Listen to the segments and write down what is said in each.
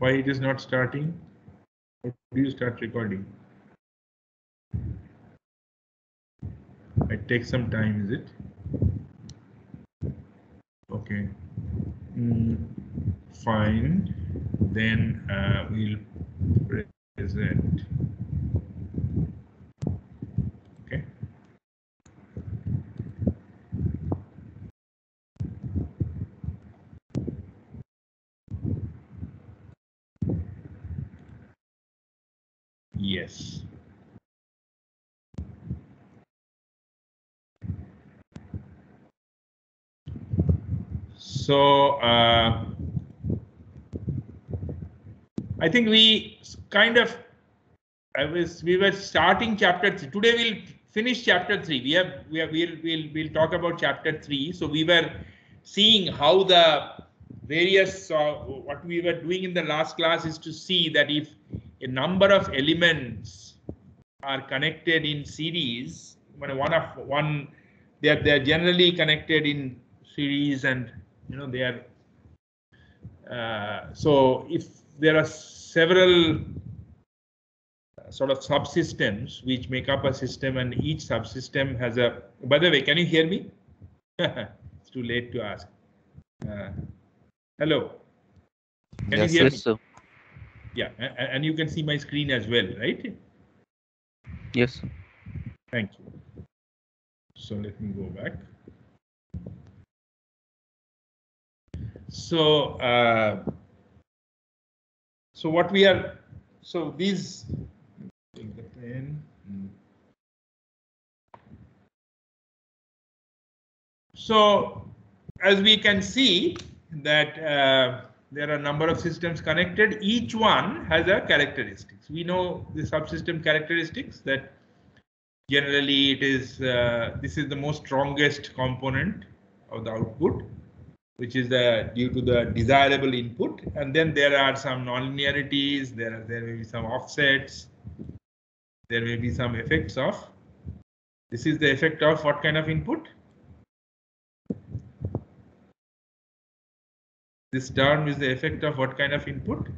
Why it is not starting? How do you start recording? It takes some time, is it? Okay. Fine. Then we'll present. Okay. Yes. So I think we kind of we were starting chapter 3. Today we'll finish chapter 3. We'll talk about chapter 3. So we were seeing how the various what we were doing in the last class is to see that if a number of elements are connected in series, they're generally connected in series, and they are so if there are several sort of subsystems which make up a system, and each subsystem has a. By the way, can you hear me? It's too late to ask. Hello. Can you hear me? Yes, sir. Yeah, and you can see my screen as well, right? Yes, sir. Thank you. So let me go back. So so what we are, so these, take the pen. So as we can see that there are a number of systems connected. Each one has a characteristics. We know the subsystem characteristics, that generally it is this is the most strongest component of the output, which is due to the desirable input, and then there are some nonlinearities. There may be some offsets. There may be some effects of. This is the effect of what kind of input? This term is the effect of what kind of input?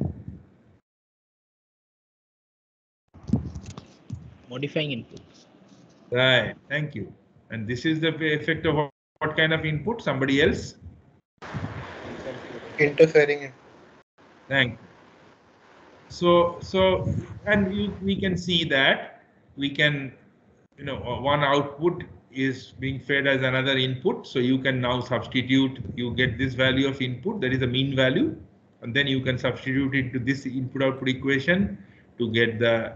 Modifying inputs. Right, thank you. And this is the effect of what kind of input? Somebody else? Interfering. Thank you. So and we can see that we can, one output is being fed as another input. So you can now substitute, you get this value of input, that is the mean value, and then you can substitute it to this input output equation to get the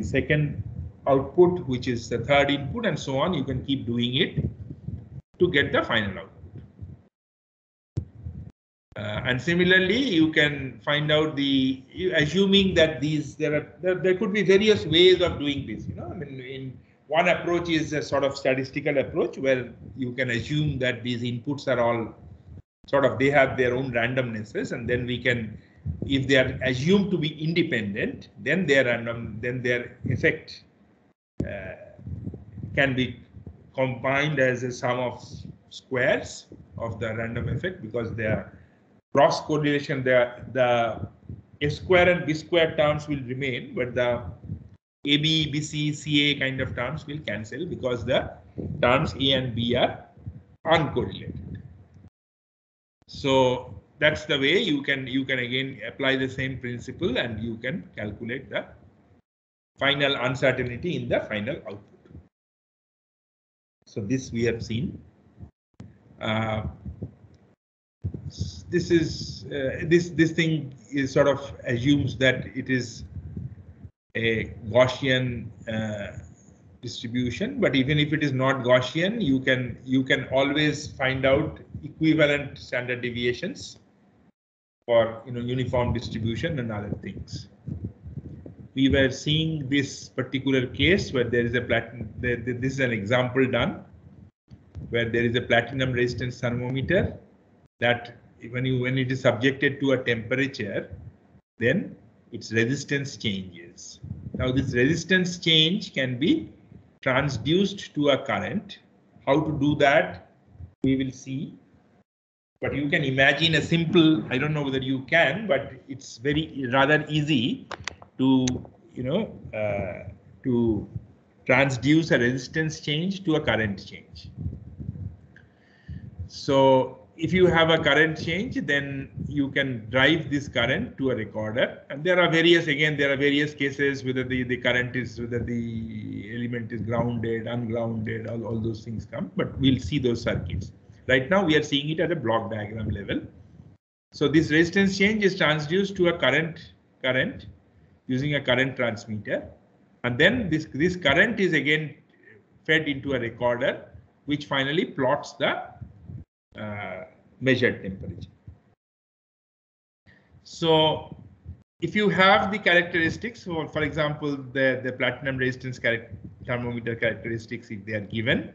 second output, which is the third input, and so on. You can keep doing it to get the final output. And similarly, you can find out assuming that there could be various ways of doing this. I mean, in one approach is a sort of statistical approach where you can assume that these inputs are all sort of, they have their own randomnesses, and then we can, if they are assumed to be independent, then their effect can be combined as a sum of squares of the random effect, because they are cross correlation. The A square and B square terms will remain, but the AB, BC, CA kind of terms will cancel because the terms A and B are uncorrelated. So that's the way you can again apply the same principle, and you can calculate the final uncertainty in the final output. So this we have seen. This is this thing is sort of assumes that it is a Gaussian distribution, but even if it is not Gaussian, you can always find out equivalent standard deviations for uniform distribution and other things. We were seeing this particular case where there is a this is an example done where there is a platinum resistance thermometer that when it is subjected to a temperature, then its resistance changes. Now this resistance change can be transduced to a current. How to do that we will see. But you can imagine a simple, I don't know whether you can, but it's very rather easy to, to transduce a resistance change to a current change. So if you have a current change, then you can drive this current to a recorder. And there are various cases whether the current is, whether the element is grounded, ungrounded, all those things come, but we'll see those circuits. Right now we are seeing it at a block diagram level. So this resistance change is transduced to a current using a current transmitter. And then this current is again fed into a recorder, which finally plots the measured temperature. So if you have the characteristics, for example, the platinum resistance thermometer characteristics, if they are given,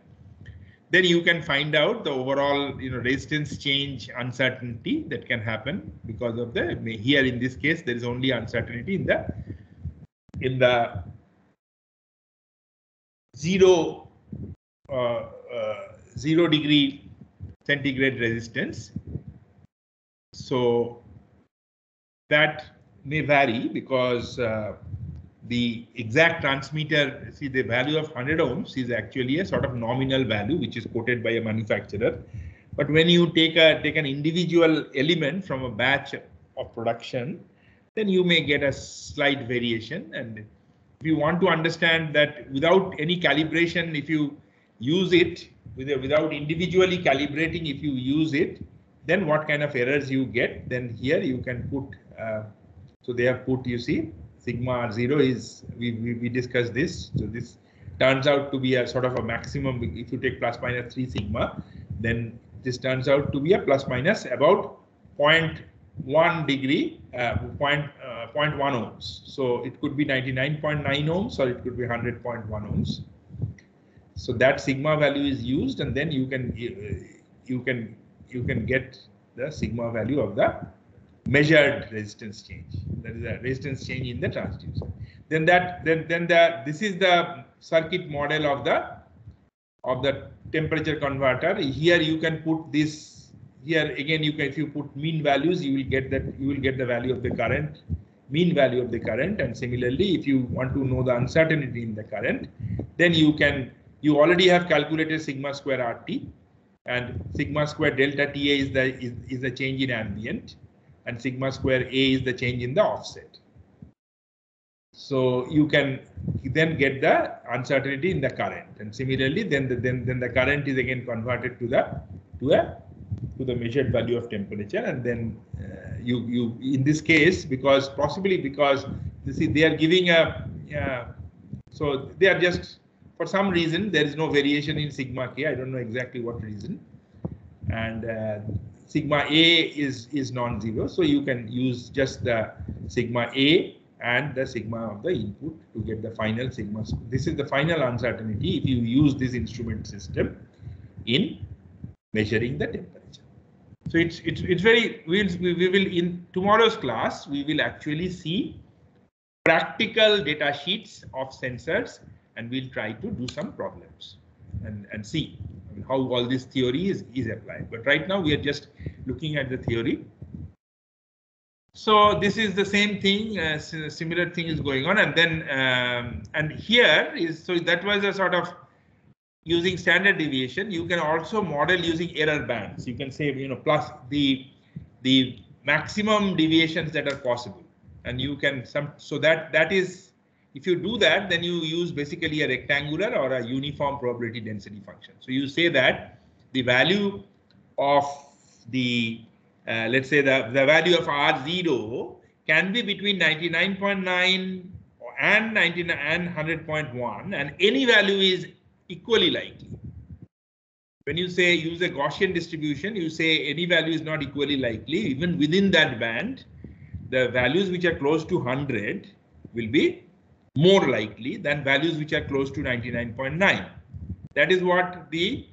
then you can find out the overall resistance change uncertainty that can happen because of the, here in this case there is only uncertainty in the 0 degree centigrade resistance. So that may vary because the exact transmitter, see, the value of 100 ohms is actually a sort of nominal value which is quoted by a manufacturer. But when you take an individual element from a batch of production, then you may get a slight variation. And if you want to understand that without any calibration, if you use it without individually calibrating, if you use it, then what kind of errors you get, then here you can put, so they have put, you see, sigma R0 is, we discussed this. So this turns out to be a sort of a maximum. If you take plus minus 3 sigma, then this turns out to be a plus minus about 0.1 degree, 0.1 ohms. So it could be 99.9 ohms or it could be 100.1 ohms. So that sigma value is used, and then you can get the sigma value of the measured resistance change. That is a resistance change in the transducer. This is the circuit model of the temperature converter. Here you can put this. Here again, if you put mean values, you will get the value of the current, mean value of the current. And similarly, if you want to know the uncertainty in the current, then you already have calculated sigma square RT, and sigma square delta TA is the change in ambient, and sigma square A is the change in the offset. So you can then get the uncertainty in the current, and similarly, then the current is again converted to the measured value of temperature, and then you in this case, because you see they are giving so they are just, for some reason there is no variation in sigma K. I don't know exactly what reason, and sigma A is non-zero, so you can use just the sigma A and the sigma of the input to get the final sigma. This is the final uncertainty if you use this instrument system in measuring the temperature. So it's very, we will in tomorrow's class we will actually see practical data sheets of sensors, and we'll try to do some problems and see how all this theory is applied. But right now we are just looking at the theory. So this is the same thing, similar thing is going on, and then and here is, so that was a sort of using standard deviation. You can also model using error bands. You can say, plus the maximum deviations that are possible, and you can so that is, if you do that, then you use basically a rectangular or a uniform probability density function. So you say that the value of the let's say the value of R0 can be between 99.9 and 100.1, and any value is equally likely. When you say use a Gaussian distribution, you say any value is not equally likely. Even within that band, the values which are close to 100 will be more likely than values which are close to 99.9. That is what the,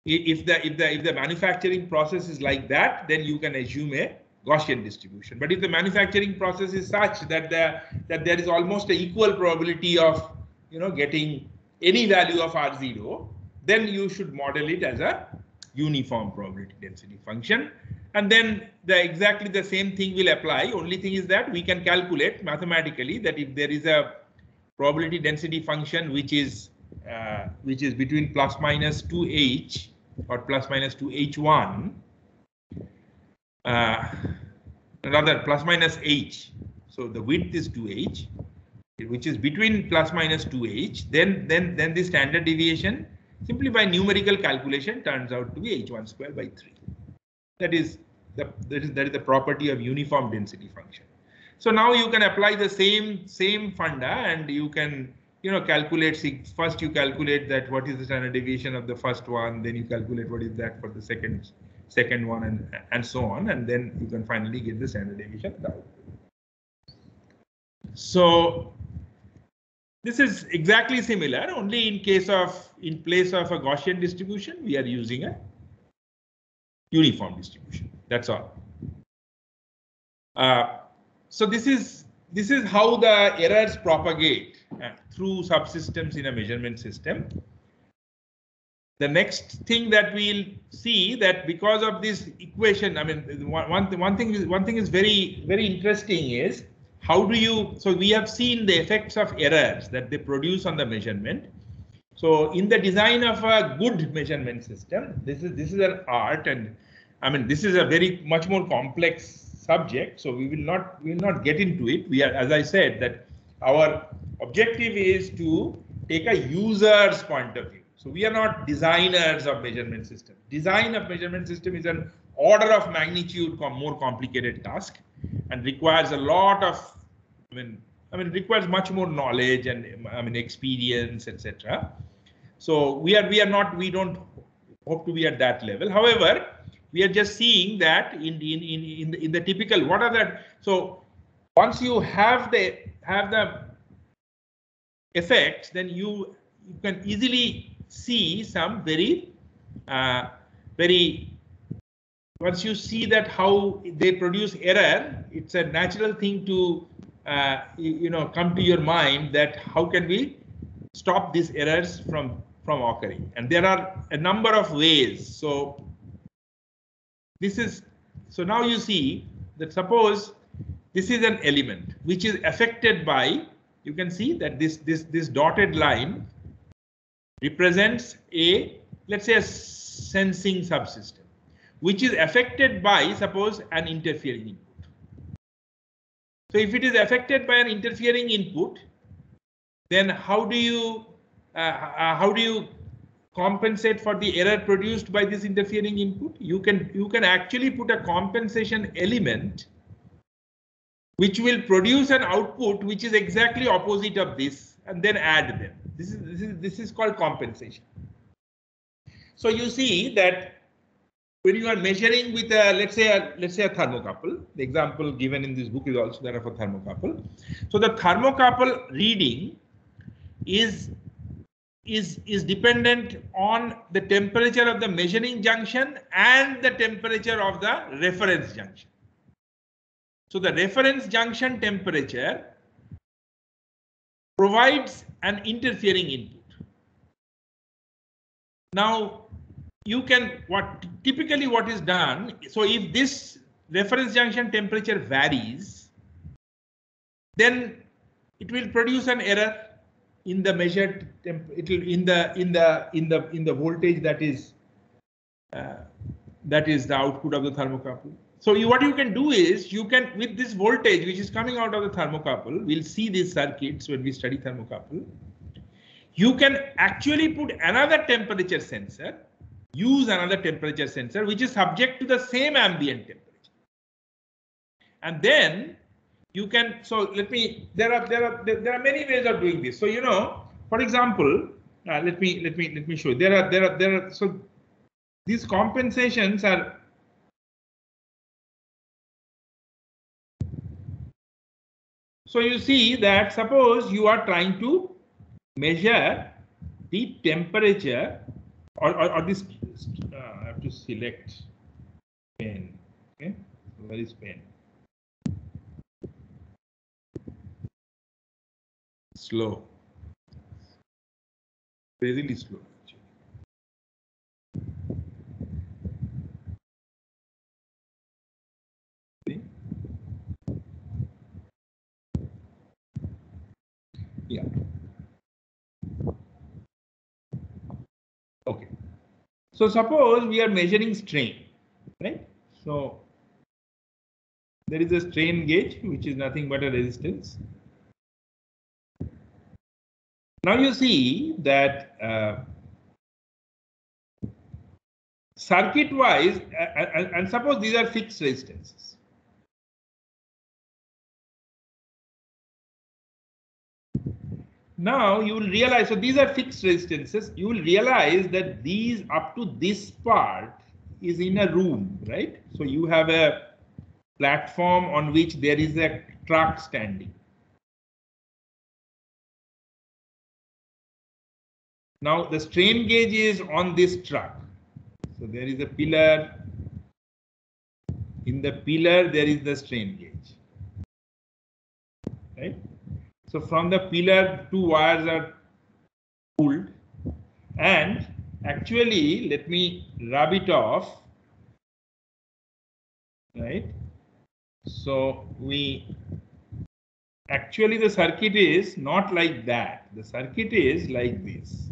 if the manufacturing process is like that, then you can assume a Gaussian distribution. But if the manufacturing process is such that there is almost an equal probability of getting any value of R0, then you should model it as a uniform probability density function. And then exactly the same thing will apply. Only thing is that we can calculate mathematically that if there is a probability density function which is between plus minus 2h or plus minus 2h1, rather plus minus h. So the width is 2h, which is between plus minus 2h. Then the standard deviation simply by numerical calculation turns out to be h1 square by 3. That is the property of uniform density function. So now you can apply the same funda, and you can calculate. First you calculate that what is the standard deviation of the first one, then you calculate what is that for the second one, and so on, and then you can finally get the standard deviation of the output. So this is exactly similar, only in place of a Gaussian distribution, we are using a uniform distribution. That's all. So this is how the errors propagate through subsystems in a measurement system. The next thing that we'll see, that because of this equation, I mean, one thing is very, very interesting is how do you, so we have seen the effects of errors that they produce on the measurement. So in the design of a good measurement system, this is an art, and I mean, this is a very much more complex subject, so we will not get into it. We are, as I said, that our objective is to take a user's point of view. So we are not designers of measurement system. Design of measurement system is an order of magnitude more complicated task, and requires a lot of, I mean, requires much more knowledge and experience, etc. So we don't hope to be at that level. However, we are just seeing that in the typical, what are that? So once you have the effects, then you can easily see some very once you see that how they produce error, it's a natural thing to come to your mind that how can we stop these errors from occurring, and there are a number of ways. So now you see that suppose this is an element which is affected by, you can see that this dotted line represents let's say a sensing subsystem which is affected by, suppose, an interfering input. So if it is affected by an interfering input, then how do you compensate for the error produced by this interfering input? You can actually put a compensation element which will produce an output which is exactly opposite of this, and then add them. This is called compensation. So you see that when you are measuring with a, let's say a thermocouple, the example given in this book is also that of a thermocouple. So the thermocouple reading is dependent on the temperature of the measuring junction and the temperature of the reference junction. So the reference junction temperature provides an interfering input. Now you can, typically what is done, so if this reference junction temperature varies, then it will produce an error in the measured in the voltage that is the output of the thermocouple. So what you can do is, you can, with this voltage which is coming out of the thermocouple, we'll see these circuits when we study thermocouple, you can actually put another temperature sensor, use another temperature sensor which is subject to the same ambient temperature, and then you can, so there are many ways of doing this. So for example, let me show you. There are so these compensations are, so you see that suppose you are trying to measure the temperature or this, I have to select pen. Okay, so where is pen? Slow, really slow actually. Yeah. Okay. So suppose we are measuring strain, right? So there is a strain gauge, which is nothing but a resistance. Now you see that circuit wise, and suppose these are fixed resistances. Now you will realize, so these are fixed resistances. You will realize that these up to this part is in a room, right? So you have a platform on which there is a truck standing. Now the strain gauge is on this truck. So there is a pillar. In the pillar, there is the strain gauge, right? So from the pillar, two wires are pulled, and actually, let me rub it off, right? So actually the circuit is not like that. The circuit is like this.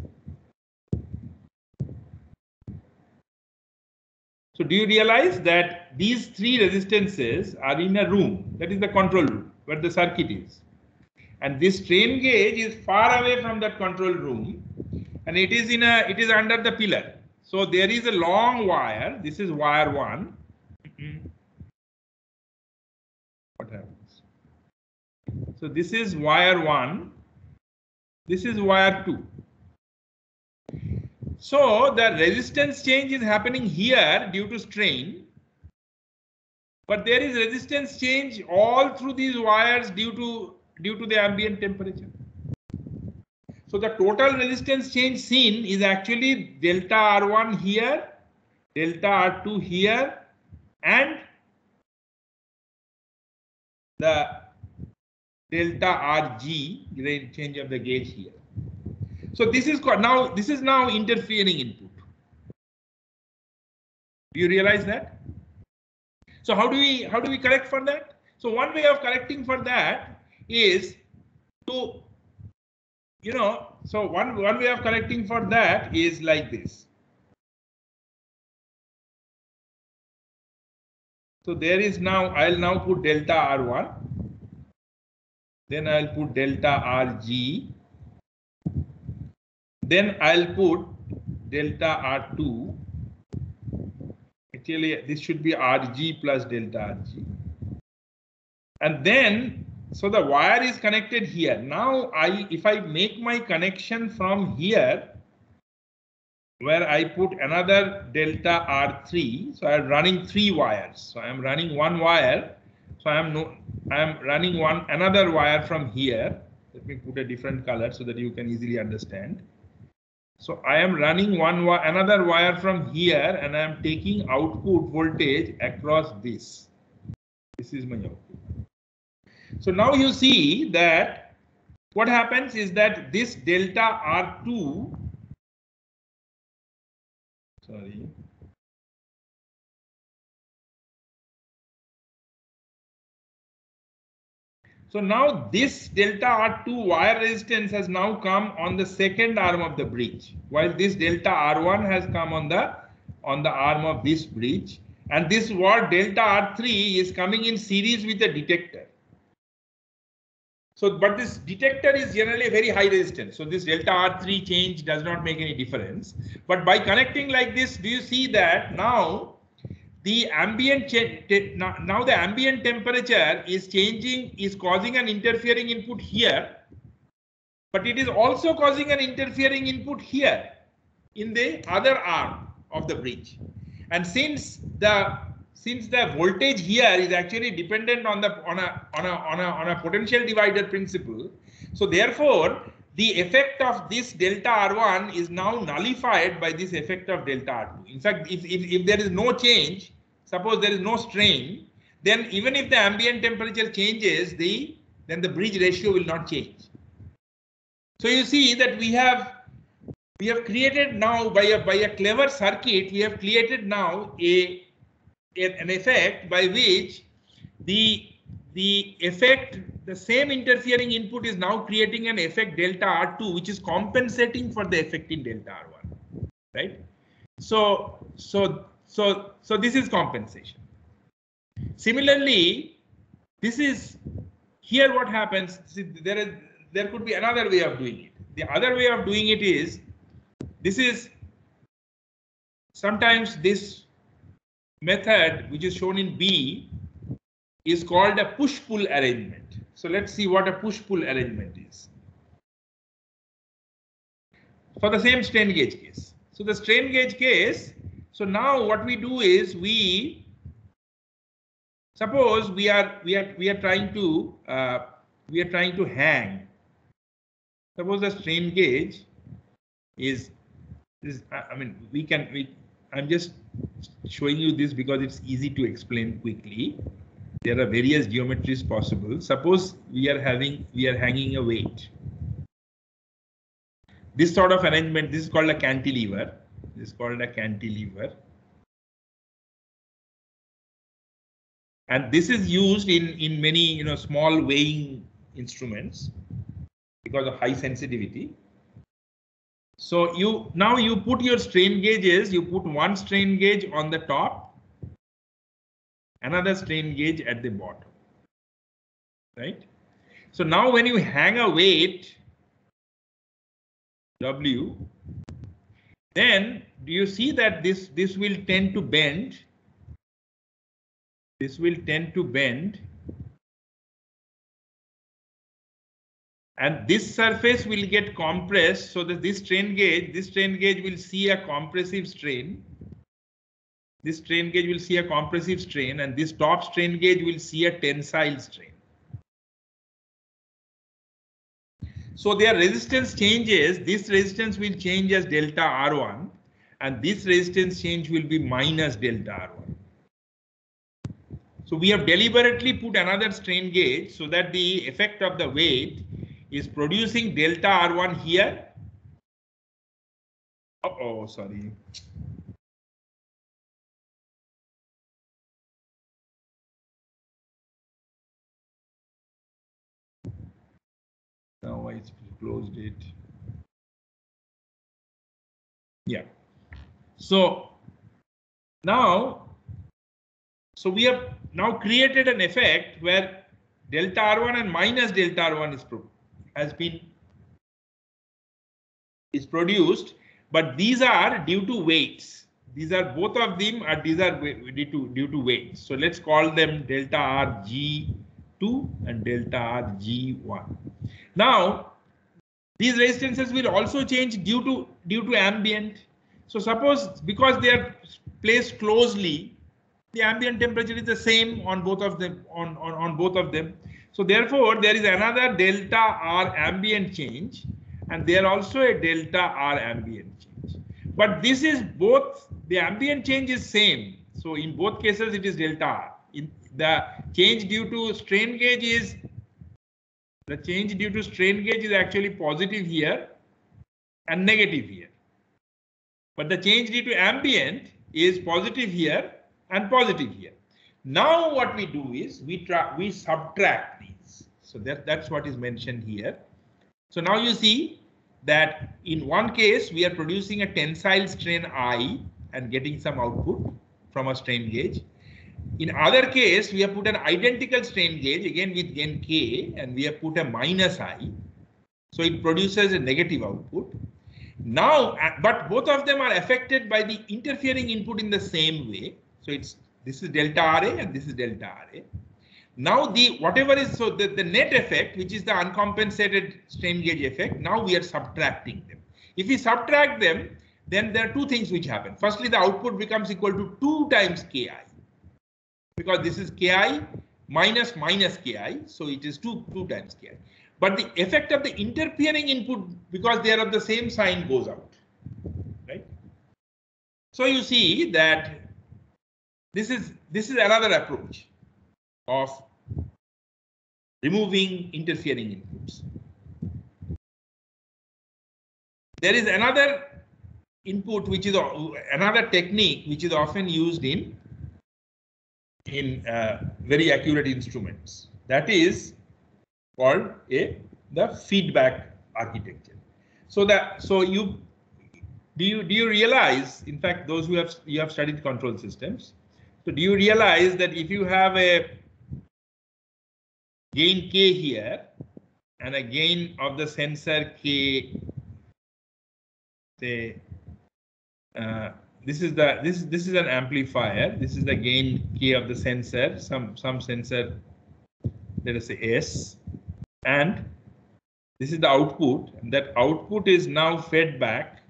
So do you realize that these three resistances are in a room, that is the control room, where the circuit is. And this strain gauge is far away from that control room, and it is under the pillar. So there is a long wire. This is wire 1. What happens? So this is wire 1. This is wire 2. So the resistance change is happening here due to strain, but there is resistance change all through these wires due to the ambient temperature. So the total resistance change seen is actually delta R1 here, delta R2 here, and the delta RG, change of the gauge here. So this is now interfering input. Do you realize that? So how do we correct for that? So one way of correcting for that is to, so one way of correcting for that is like this. So there is now, I'll now put delta R1, then I'll put delta RG, then I'll put delta R2. Actually, this should be RG plus delta RG. And then, so the wire is connected here. Now, if I make my connection from here, where I put another delta R3, so I'm running 3 wires. So I'm running 1 wire. So I am running another wire from here. Let me put a different color so that you can easily understand. So I am running another wire from here, and I am taking output voltage across this. This is my output. So now you see that what happens is that this delta R2, sorry. So now this delta R2 wire resistance has now come on the second arm of the bridge, while this delta R1 has come on the arm of this bridge, and this delta R3 is coming in series with the detector. So, but this detector is generally a very high resistance. So this delta R3 change does not make any difference. But by connecting like this, do you see that now the ambient now the ambient temperature is changing, is causing an interfering input here, but it is also causing an interfering input here in the other arm of the bridge. And since the voltage here is actually dependent on a potential divider principle, so therefore the effect of this delta R1 is now nullified by this effect of delta R2. In fact, if there is no change, suppose there is no strain, then even if the ambient temperature changes, then the bridge ratio will not change. So you see that we have created now by a clever circuit, we have created now an effect by which the the effect, the same interfering input is now creating an effect delta R2, which is compensating for the effect in delta R1, right? So this is compensation. Similarly, this is here what happens. See, there could be another way of doing it. The other way of doing it is, this is sometimes this method which is shown in B is called a push-pull arrangement. So let's see what a push-pull arrangement is. For the same strain gauge case. So the strain gauge case, so now what we do is we suppose we are trying to hang. Suppose the strain gauge is I mean I'm just showing you this because it's easy to explain quickly. There are various geometries possible. Suppose we are hanging a weight. This sort of arrangement, this is called a cantilever. This is called a cantilever. And this is used in many small weighing instruments because of high sensitivity. So now you put your strain gauges, you put one strain gauge on the top, another strain gauge at the bottom, right? So now when you hang a weight W, then do you see that this will tend to bend? This will tend to bend, and this surface will get compressed so that this strain gauge will see a compressive strain. This strain gauge will see a compressive strain, and this top strain gauge will see a tensile strain. So their resistance changes. This resistance will change as delta R1, and this resistance change will be minus delta R1. So we have deliberately put another strain gauge so that the effect of the weight is producing delta R1 here. Oh, sorry. Now I closed it. Yeah. So we have now created an effect where delta R1 and minus delta R1 is produced, but these are due to weights. These are both of them are due to weights. So let's call them delta RG2 and delta RG1. Now these resistances will also change due to ambient. So suppose because they are placed closely, the ambient temperature is the same on both of them. On both of them. So therefore, there is another delta R ambient change, and there also a delta R ambient change. But this is both, the ambient change is same. So in both cases, it is delta R. In the change due to strain gauge is actually positive here and negative here. But the change due to ambient is positive here and positive here. Now what we do is we subtract these. So that's what is mentioned here. So now you see that in one case we are producing a tensile strain I and getting some output from a strain gauge. In other case, we have put an identical strain gauge again with gain K, and we have put a minus I. So it produces a negative output. Now, but both of them are affected by the interfering input in the same way. So this is delta RA and this is delta RA. Now whatever is, so the net effect, which is the uncompensated strain gauge effect, now we are subtracting them. If we subtract them, then there are two things which happen. Firstly, the output becomes equal to 2 times Ki, because this is Ki minus Ki, so it is 2 times Ki. But the effect of the interfering input, because they are of the same sign, goes out, right? So you see that this is another approach of removing interfering inputs. There is another input, which is another technique which is often used in very accurate instruments. That is called the feedback architecture. So do you realize, in fact, those who have studied control systems, so do you realize that if you have a gain K here and a gain of the sensor K, say this is an amplifier, this is the gain K of the sensor, some sensor, let us say S, and this is the output, and that output is now fed back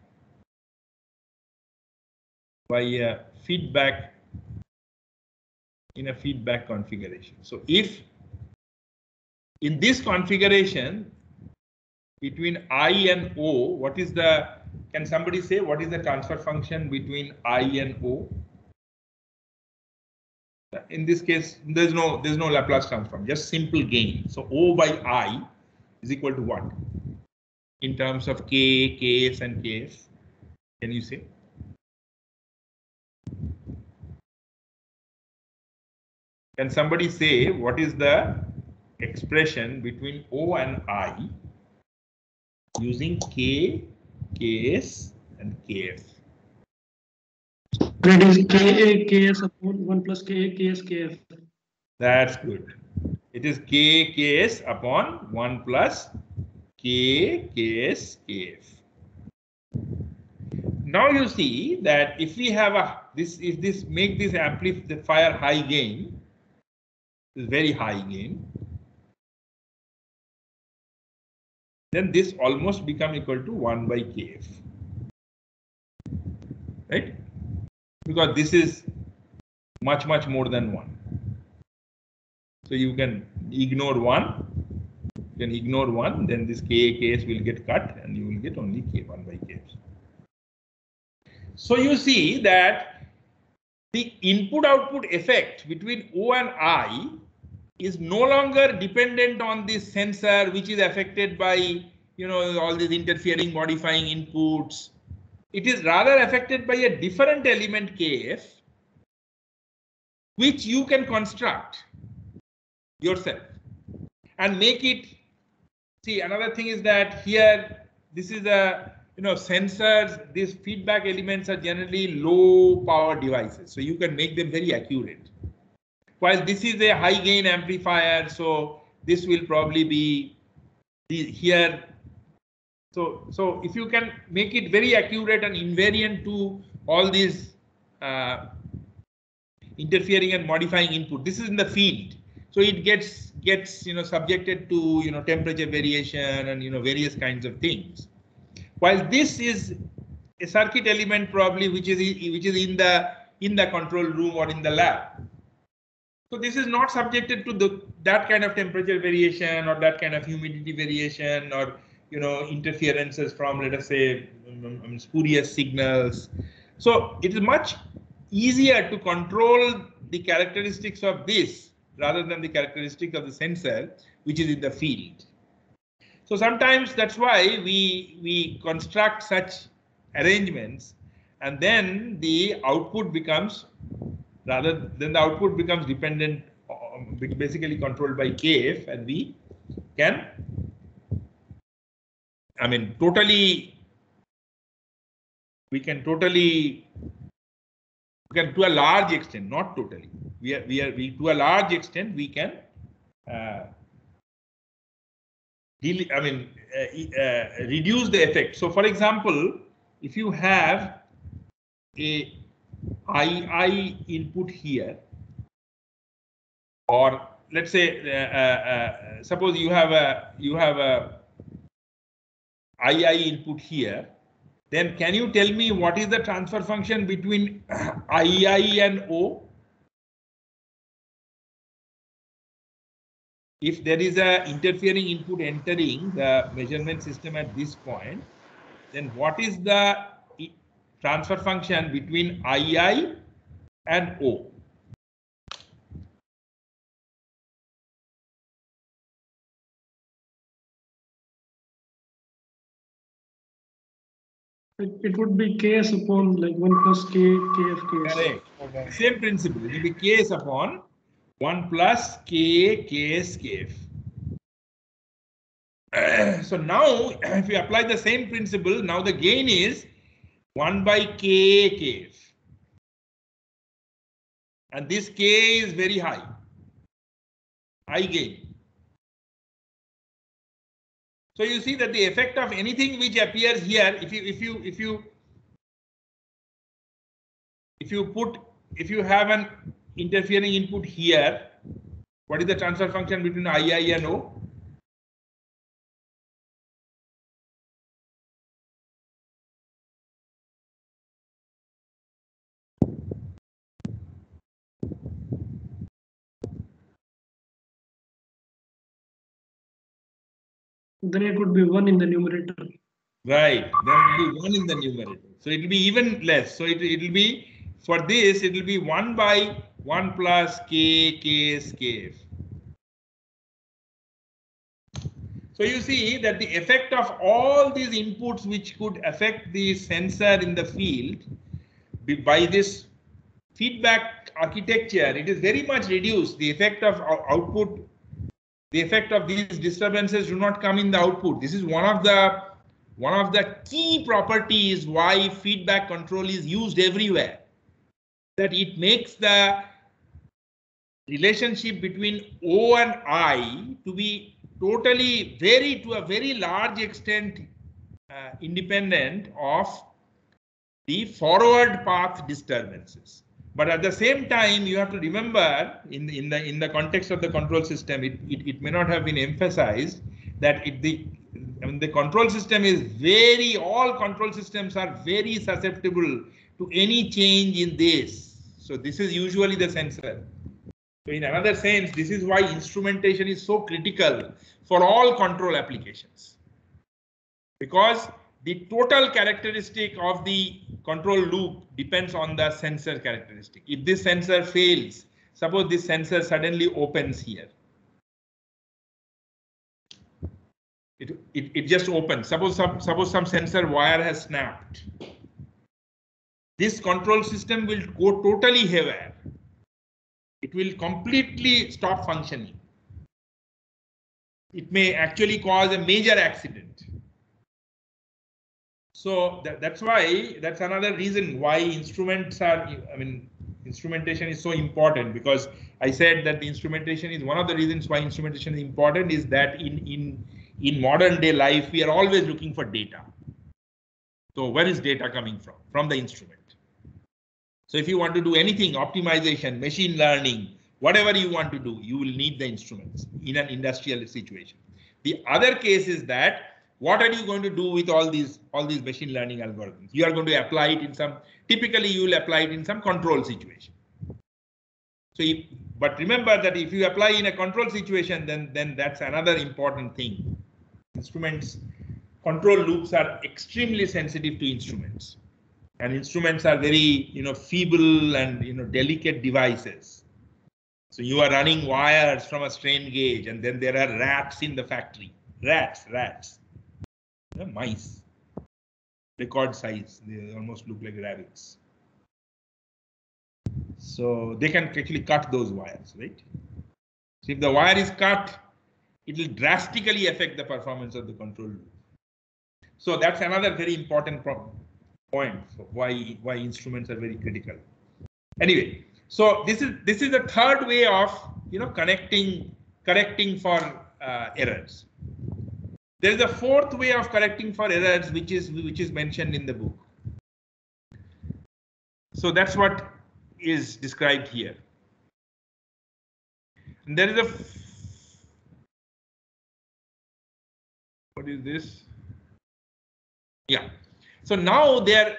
by a feedback in a feedback configuration. So if in this configuration between I and O, what is the, can somebody say what is the transfer function between I and O? In this case, there's no Laplace transform, just simple gain. So O by I is equal to what in terms of K, Ks, and Ks? Can you say? Can somebody say what is the expression between O and I using K, Ks, and Kf? That is Ka Ks upon 1 plus Ka Ks Kf. That's good. It is K, Ks upon 1 plus K, Ks, Kf. Now you see that if we have if this make this amplifier high gain, is very high gain, then this almost become equal to 1 by Kf, right? Because this is much more than 1. So you can ignore 1. You can ignore 1, then this Ks will get cut, and you will get only K1 by Kf. So you see that the input-output effect between O and I is no longer dependent on this sensor, which is affected by all these interfering, modifying inputs. It is rather affected by a different element Kf, which you can construct yourself and make it. See, another thing is that here this is a sensors. These feedback elements are generally low power devices, so you can make them very accurate. While this is a high gain amplifier, so this will probably be here. So if you can make it very accurate and invariant to all these interfering and modifying input, this is in the field, so it gets subjected to temperature variation and various kinds of things. While this is a circuit element probably which is in the control room or in the lab. So this is not subjected to that kind of temperature variation or that kind of humidity variation or interferences from, let us say, spurious signals. So it is much easier to control the characteristics of this rather than the characteristics of the sensor, which is in the field. So sometimes that's why we construct such arrangements, and then the output becomes dependent, basically controlled by Kf, and we can, to a large extent, not totally, to a large extent we can reduce the effect. So, for example, if you have a II input here, or let's say, suppose you have a II input here, then can you tell me what is the transfer function between II and O? If there is a interfering input entering the measurement system at this point, then what is the transfer function between II and O? It would be Ks upon like 1 plus K Kf Ks. Correct. Same principle. It will be Ks upon 1 plus Ka, Ks, Kf. So now, if you apply the same principle, now the gain is 1 by K, Kf. And this K is very high gain. So you see that the effect of anything which appears here, if you have an interfering input here, what is the transfer function between II and O? Then it would be 1 in the numerator. Right, there will be 1 in the numerator. So it will be even less. So it will be, for this, it will be 1 by 1 plus K, Ks, Kf. So you see that the effect of all these inputs which could affect the sensor in the field by this feedback architecture, it is very much reduced. The effect of output, the effect of these disturbances do not come in the output. This is one of the key properties why feedback control is used everywhere. That it makes the relationship between O and I to be totally to a very large extent independent of the forward path disturbances. But at the same time, you have to remember in the context of the control system, it may not have been emphasized that the control system is all control systems are very susceptible to any change in this. So this is usually the sensor. So in another sense, this is why instrumentation is so critical for all control applications. Because the total characteristic of the control loop depends on the sensor characteristic. If this sensor fails, suppose this sensor suddenly opens here. It just opens. Suppose some sensor wire has snapped. This control system will go totally haywire. It will completely stop functioning. It may actually cause a major accident. So that's another reason why instrumentation is so important, because I said that the instrumentation is one of the reasons why instrumentation is important is that in modern day life, we are always looking for data. So where is data coming from? From the instrument. So if you want to do anything, optimization, machine learning, whatever you want to do, you will need the instruments in an industrial situation. The other case is that what are you going to do with all these machine learning algorithms? You are going to apply it in typically you will apply it in some control situation. So but remember that if you apply in a control situation, then that's another important thing. Instruments, control loops are extremely sensitive to instruments. And instruments are very, feeble and, delicate devices. So you are running wires from a strain gauge, and then there are rats in the factory. Rats. Mice. Record size. They almost look like rabbits. So they can actually cut those wires, right? So if the wire is cut, it will drastically affect the performance of the control loop. So that's another very important point for why instruments are very critical. Anyway, so this is the third way of correcting for errors. There is a fourth way of correcting for errors, which is mentioned in the book. So that's what is described here. And there is what is this? Yeah. So now you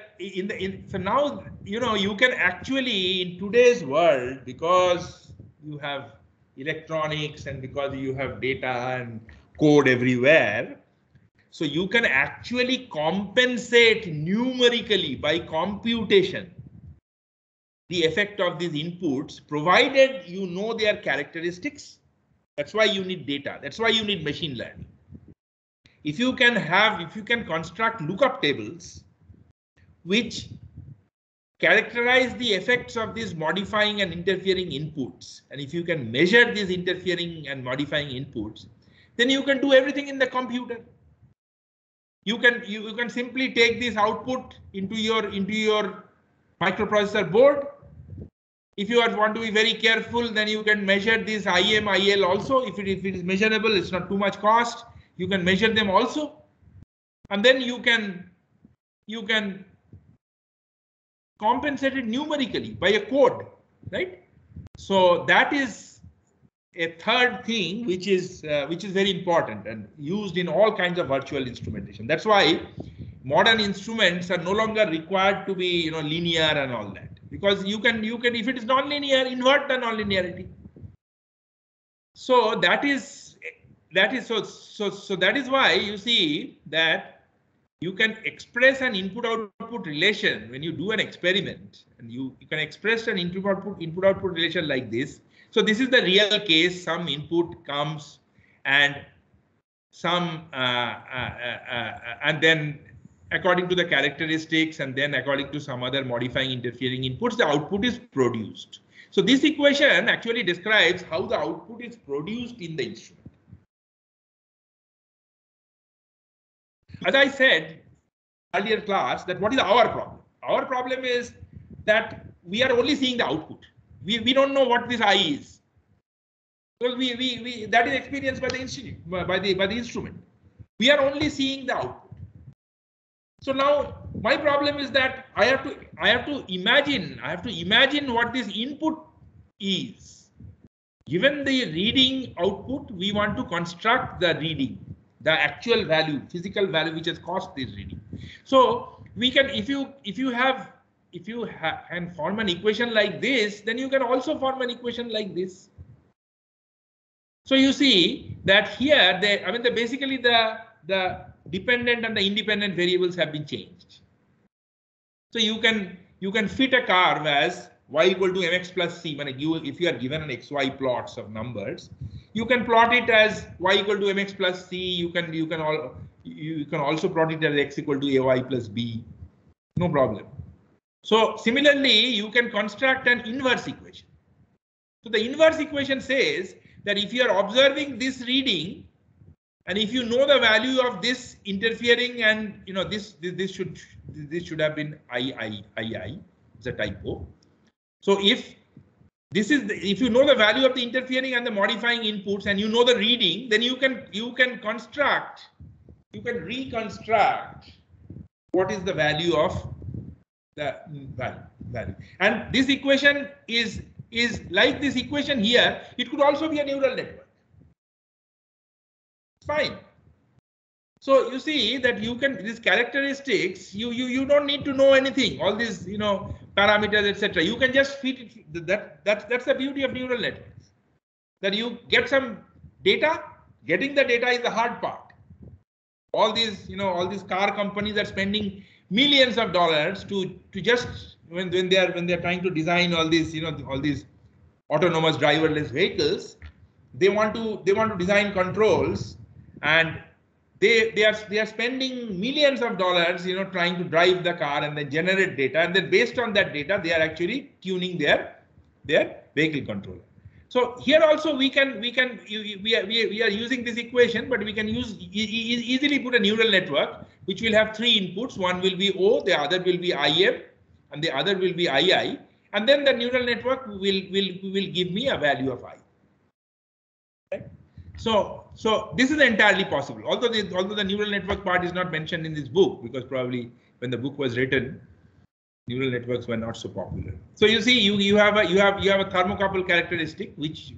can actually, in today's world, because you have electronics and because you have data and code everywhere, so you can actually compensate numerically by computation the effect of these inputs, provided you know their characteristics. That's why you need data. That's why you need machine learning. If you can construct lookup tables which characterize the effects of these modifying and interfering inputs, and if you can measure these interfering and modifying inputs, then you can do everything in the computer. You can simply take this output into your microprocessor board. If you want to be very careful, then you can measure this IM, IL also. If it is measurable, it's not too much cost. You can measure them also, and then you can compensate it numerically by a code, right? So that is a third thing which is very important and used in all kinds of virtual instrumentation. That's why modern instruments are no longer required to be linear and all that, because you can if it is non-linear, invert the non-linearity. So that is why you see that you can express an input-output relation when you do an experiment, and you can express an input-output relation like this. So this is the real case. Some input comes, and and then according to the characteristics, and then according to some other modifying interfering inputs, the output is produced. So this equation actually describes how the output is produced in the instrument. As I said earlier class, that what is our problem? Our problem is that we are only seeing the output. We don't know what this I is. Because that is experienced by the instrument. We are only seeing the output. So now my problem is that I have to imagine what this input is. Given the reading output, we want to construct the reading, the actual value, physical value which has caused this reading. So we can, if you can form an equation like this, then you can also form an equation like this. So you see that here, basically the dependent and the independent variables have been changed. So you can fit a curve as y equal to mx plus c. If you are given an xy plots of numbers, you can plot it as y equal to mx plus c. You can also plot it as x equal to ay plus b. No problem. So similarly, you can construct an inverse equation. So the inverse equation says that if you are observing this reading, and if you know the value of this interfering, and this should have been I. It's a typo. So if you know the value of the interfering and the modifying inputs, and you know the reading, then you can reconstruct what is the value of the value. And this equation is like this equation here. It could also be a neural network. Fine. So you see that you can, these characteristics, you don't need to know anything, all these parameters, etc. You can just feed it. That's the beauty of neural networks, that you get some data. Getting the data is the hard part. All these car companies are spending millions of dollars to just when they are trying to design all these all these autonomous driverless vehicles. They want to design controls, and they are spending millions of dollars trying to drive the car and then generate data, and then based on that data they are actually tuning their vehicle controller. So here also we are using this equation, but we can easily put a neural network which will have three inputs. One will be O, the other will be IM, and the other will be II, and then the neural network will give me a value of I. Right? So this is entirely possible. Although the neural network part is not mentioned in this book, because probably when the book was written, neural networks were not so popular. So you see, you have a thermocouple characteristic which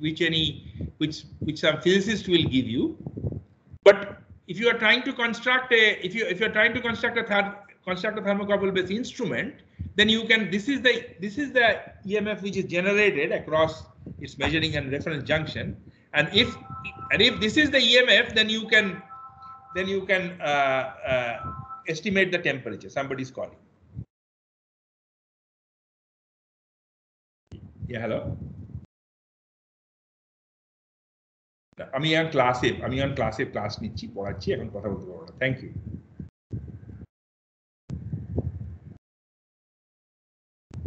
some physicist will give you. But if you are trying to construct a thermocouple based instrument, then you can, this is the EMF which is generated across its measuring and reference junction, and if this is the EMF, then you can estimate the temperature. Somebody's calling. Yeah, hello. আমি এখন ক্লাসে class নিচ্ছি, পড়াচ্ছি, এখন কথা বলতে পারবো না। Thank you.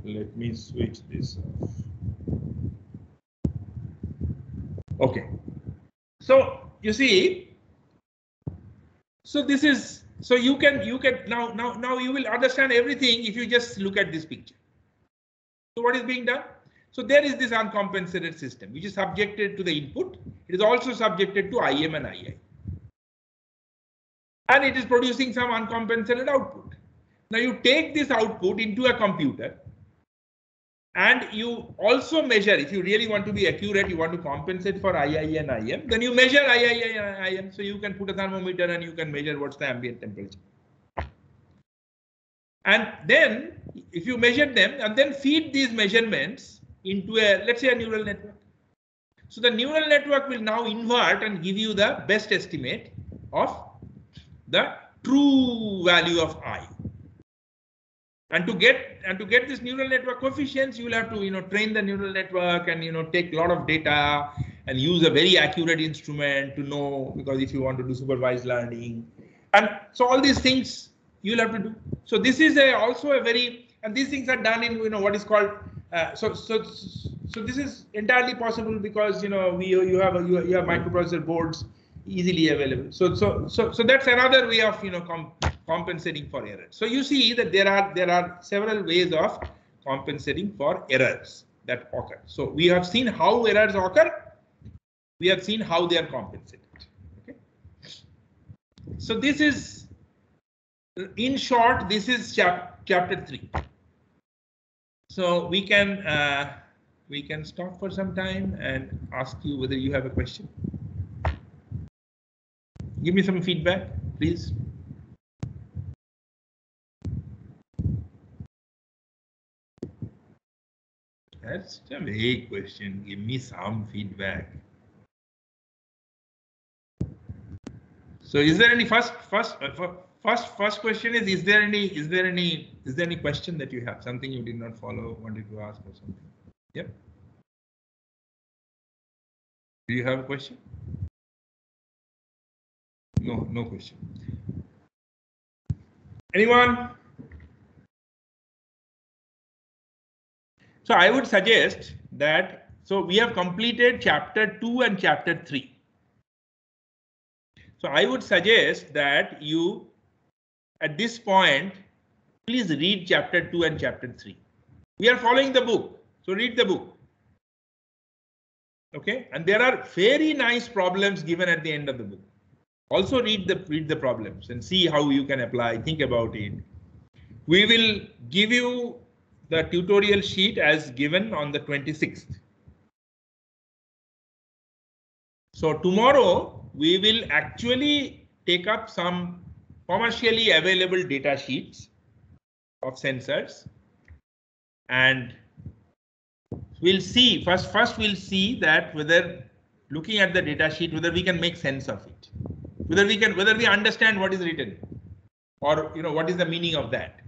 Let me switch this off. Okay. So you see, so this is, so you can now you will understand everything if you just look at this picture. So what is being done? So there is this uncompensated system which is subjected to the input. It is also subjected to IM and II. And it is producing some uncompensated output. Now you take this output into a computer and you also measure, if you really want to be accurate, you want to compensate for II and IM, then you measure II and IM. So you can put a thermometer and you can measure what's the ambient temperature. And then if you measure them and then feed these measurements into a, let's say, a neural network. So the neural network will now invert and give you the best estimate of the true value of I. And to get this neural network coefficients, you will have to train the neural network and take a lot of data and use a very accurate instrument to know, because if you want to do supervised learning, and so all these things you'll have to do. So this is also a very, and these things are done in what is called so this is entirely possible because you have microprocessor boards easily available. So that's another way of compensating for errors. So you see that there are several ways of compensating for errors that occur. So we have seen how errors occur. We have seen how they are compensated. Okay. So this is, in short, this is chapter 3. So we can stop for some time and ask you whether you have a question. Give me some feedback, please. That's a vague question. Give me some feedback. So is there any first question is there any question that you have, something you did not follow, wanted to ask or something? Yep. Do you have a question? No question. Anyone? So I would suggest that, so we have completed chapter 2 and chapter 3. So I would suggest that you, at this point, please read chapter 2 and chapter 3. We are following the book, so read the book. Okay, and there are very nice problems given at the end of the book. Also read the problems and see how you can apply, think about it. We will give you the tutorial sheet as given on the 26th. So tomorrow we will actually take up some commercially available data sheets of sensors, and we'll see first we'll see that whether, looking at the data sheet, whether we can make sense of it, whether we understand what is written, or what is the meaning of that.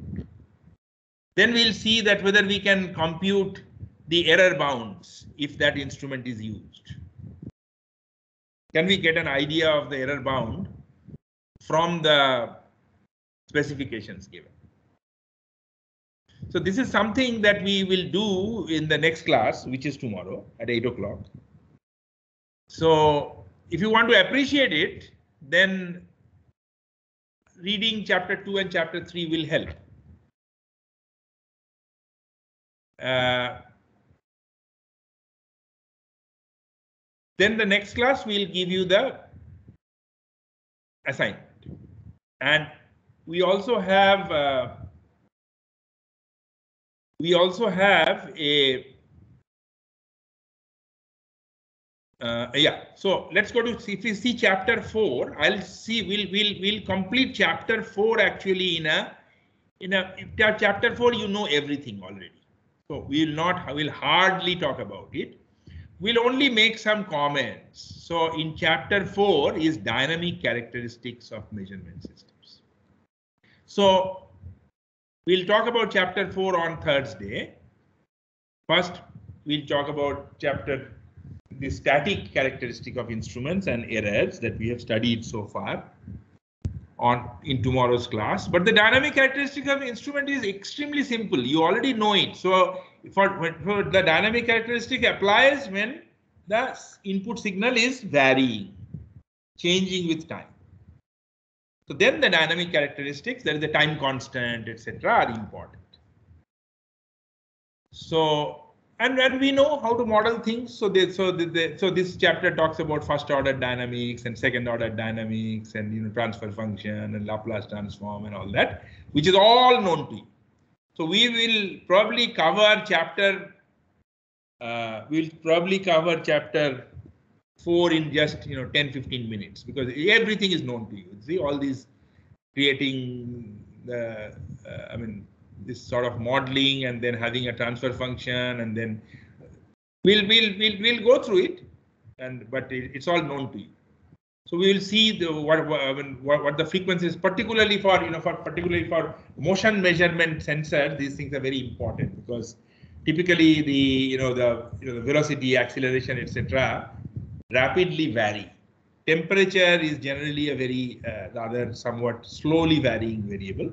Then we'll see that whether we can compute the error bounds if that instrument is used. Can we get an idea of the error bound from the specifications given? So this is something that we will do in the next class, which is tomorrow at 8 o'clock. So if you want to appreciate it, then reading chapter 2 and chapter 3 will help. Then the next class we'll give you the assignment, and we also have a yeah. So let's go to see, if we see chapter 4. We'll complete chapter 4 actually in a chapter 4. You know everything already. So we'll hardly talk about it. We'll only make some comments. So in chapter 4 is dynamic characteristics of measurement systems. So we'll talk about chapter 4 on Thursday. First, we'll talk about the static characteristic of instruments and errors that we have studied so far. in tomorrow's class. But the dynamic characteristic of the instrument is extremely simple. You already know it. So for the dynamic characteristic applies when the input signal is varying, changing with time. So then the dynamic characteristics, there is a time constant, etc., are important. So and we know how to model things. So this chapter talks about first order dynamics and second order dynamics and transfer function and Laplace transform and all that, which is all known to you. So we will probably cover chapter 4 in just 10-15 minutes, because everything is known to you. See, all these creating the this sort of modeling and then having a transfer function, and then we'll go through it, but it's all known to you. So we will see what the frequencies, particularly for motion measurement sensor. These things are very important, because typically the velocity, acceleration, etc. rapidly vary. Temperature is generally a very rather somewhat slowly varying variable.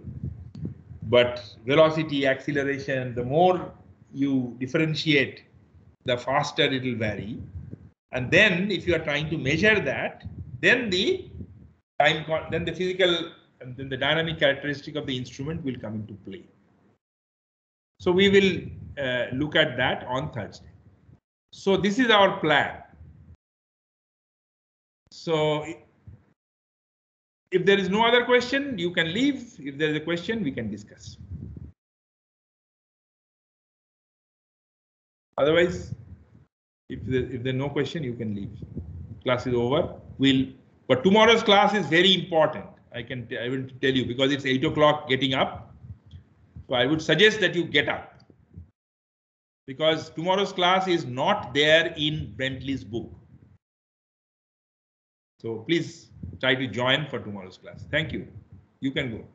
But velocity, acceleration, the more you differentiate, the faster it will vary. And then if you are trying to measure that, then the physical and then the dynamic characteristic of the instrument will come into play. So we will look at that on Thursday. So this is our plan. So if there is no other question, you can leave. If there is a question, we can discuss. Otherwise, if there's no question, you can leave. Class is over. But tomorrow's class is very important. I will tell you, because it's 8 o'clock getting up. So I would suggest that you get up, because tomorrow's class is not there in Bentley's book. So please try to join for tomorrow's class. Thank you. You can go.